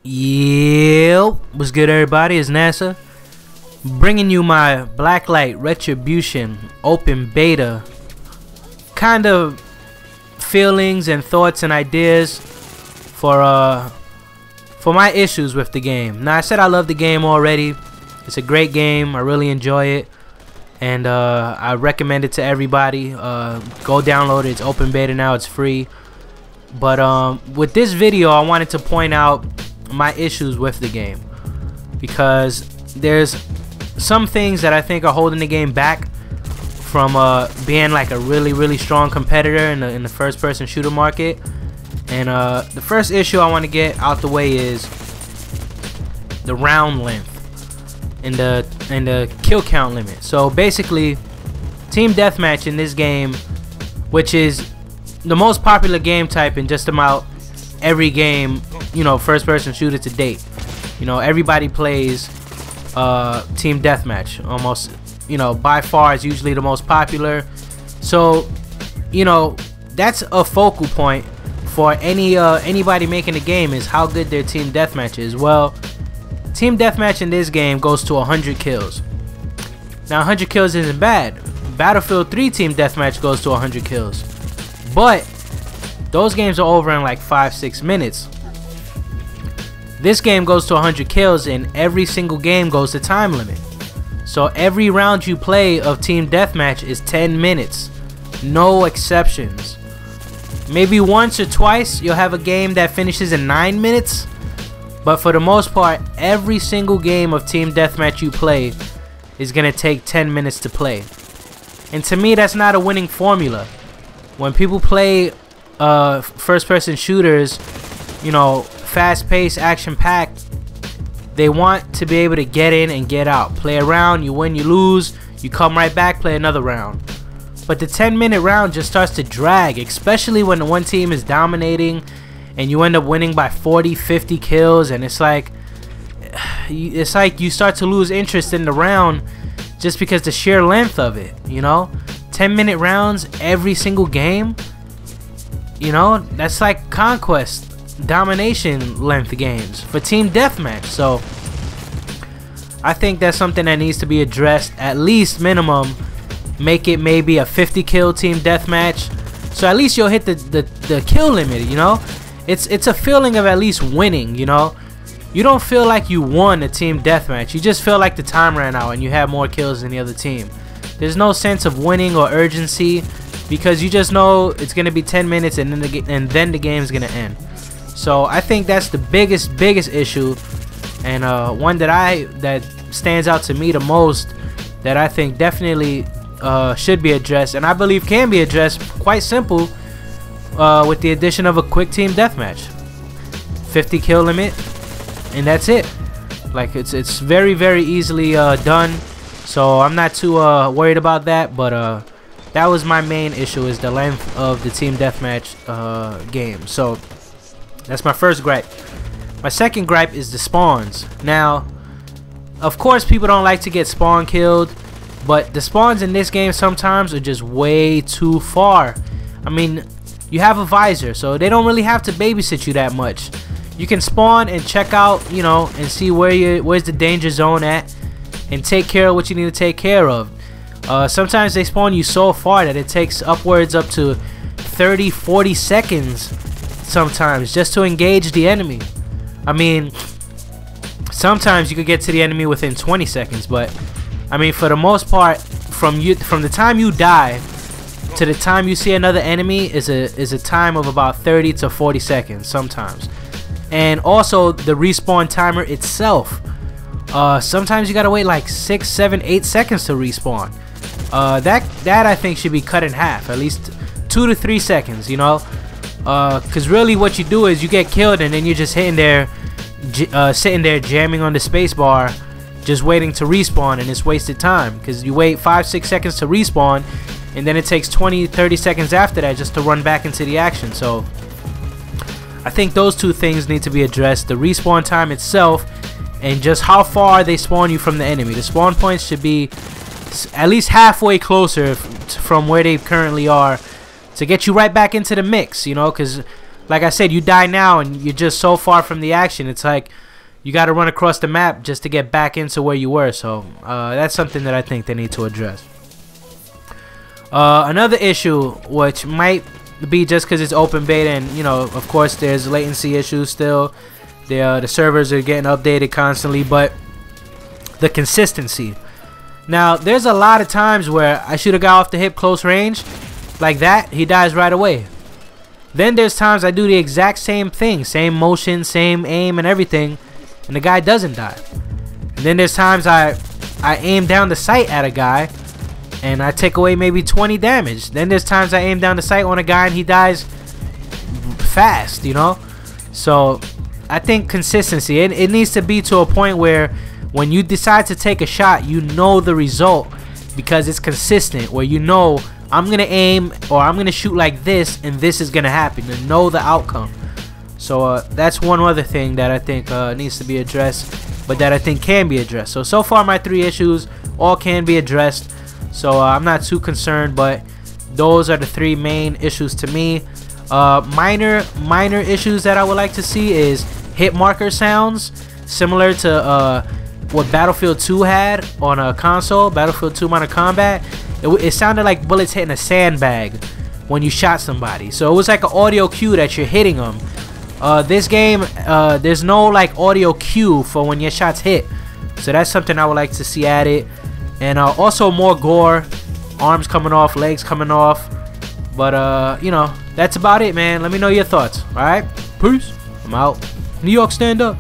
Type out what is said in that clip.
Yo, what's good, everybody? It's NASA bringing you my Blacklight Retribution open beta kind of feelings and thoughts and ideas for my issues with the game. Now, I said I love the game already. It's a great game. I really enjoy it, and I recommend it to everybody. Go download it. It's open beta now. It's free. But with this video, I wanted to point out my issues with the game, because there's some things that I think are holding the game back from being like a really strong competitor in the first-person shooter market. And the first issue I want to get out the way is the round length and the kill count limit. So basically, team deathmatch in this game, which is the most popular game type in just about every game, you know, first-person shooter to date. You know, everybody plays team deathmatch almost. You know, by far it's usually the most popular. So, you know, that's a focal point for anybody making the game, is how good their team deathmatch is. Well, team deathmatch in this game goes to 100 kills. Now, 100 kills isn't bad. Battlefield 3 team deathmatch goes to 100 kills, but those games are over in like 5-6 minutes. This game goes to 100 kills, and every single game goes to time limit. So every round you play of team deathmatch is 10 minutes, no exceptions. Maybe once or twice you'll have a game that finishes in 9 minutes, but for the most part, every single game of team deathmatch you play is gonna take 10 minutes to play. And to me, that's not a winning formula. When people play first-person shooters, you know, fast-paced, action-packed, they want to be able to get in and get out. Play a round, you win, you lose, you come right back, play another round. But the 10-minute round just starts to drag, especially when the one team is dominating and you end up winning by 40-50 kills, and it's like you start to lose interest in the round just because the sheer length of it, you know? 10-minute rounds every single game, you know, that's like conquest, domination length games for team deathmatch. So I think that's something that needs to be addressed. At least minimum, make it maybe a 50 kill team deathmatch, so at least you'll hit the kill limit. You know, it's a feeling of at least winning. You know, you don't feel like you won a team deathmatch, you just feel like the time ran out and you had more kills than the other team. There's no sense of winning or urgency, because you just know it's gonna be 10 minutes and then the game's gonna end. So I think that's the biggest issue, and one that stands out to me the most, that I think definitely should be addressed, and I believe can be addressed quite simple, with the addition of a quick team deathmatch. 50 kill limit, and that's it. Like, it's very easily done. So I'm not too worried about that. But that was my main issue, is the length of the team deathmatch game. So that's my first gripe. My second gripe is the spawns. Now, of course, people don't like to get spawn killed, but the spawns in this game sometimes are just way too far. I mean, you have a visor, so they don't really have to babysit you that much. You can spawn and check out, you know, and see where's the danger zone at, and take care of what you need to take care of. Sometimes they spawn you so far that it takes upwards up to 30-40 seconds sometimes just to engage the enemy. I mean, sometimes you could get to the enemy within 20 seconds, but I mean, for the most part, from the time you die to the time you see another enemy is a time of about 30 to 40 seconds sometimes. And also the respawn timer itself, sometimes you gotta wait like 6, 7, 8 seconds to respawn. That I think should be cut in half, at least 2 to 3 seconds, you know, because really what you do is you get killed and then you're just sitting there jamming on the space bar, just waiting to respawn, and it's wasted time, because you wait 5-6 seconds to respawn, and then it takes 20-30 seconds after that just to run back into the action. So I think those two things need to be addressed: the respawn time itself, and just how far they spawn you from the enemy. The spawn points should be at least halfway closer from where they currently are, to get you right back into the mix, you know, because like I said, you die now and you're just so far from the action. It's like you got to run across the map just to get back into where you were. So that's something that I think they need to address. Another issue, which might be just because it's open beta, and you know, of course, there's latency issues still. The servers are getting updated constantly, but the consistency. Now, there's a lot of times where I shoot a guy off the hip close range, like that, he dies right away. Then there's times I do the exact same thing, same motion, same aim and everything, and the guy doesn't die. And then there's times I aim down the sight at a guy, and I take away maybe 20 damage. Then there's times I aim down the sight on a guy and he dies fast, you know? So I think consistency, it needs to be to a point where when you decide to take a shot, you know the result because it's consistent, where you know I'm going to aim or I'm going to shoot like this and this is going to happen, to know the outcome. So that's one other thing that I think needs to be addressed, but that I think can be addressed. So far my 3 issues all can be addressed. So I'm not too concerned, but those are the 3 main issues to me. Minor issues that I would like to see is hit marker sounds, similar to what Battlefield 2 had on a console, Battlefield 2 Modern Combat. It sounded like bullets hitting a sandbag when you shot somebody. So it was like an audio cue that you're hitting them. This game, there's no like audio cue for when your shots hit. So that's something I would like to see added. And also more gore, arms coming off, legs coming off. But you know, that's about it, man. Let me know your thoughts. Alright, peace. I'm out. New York, stand up.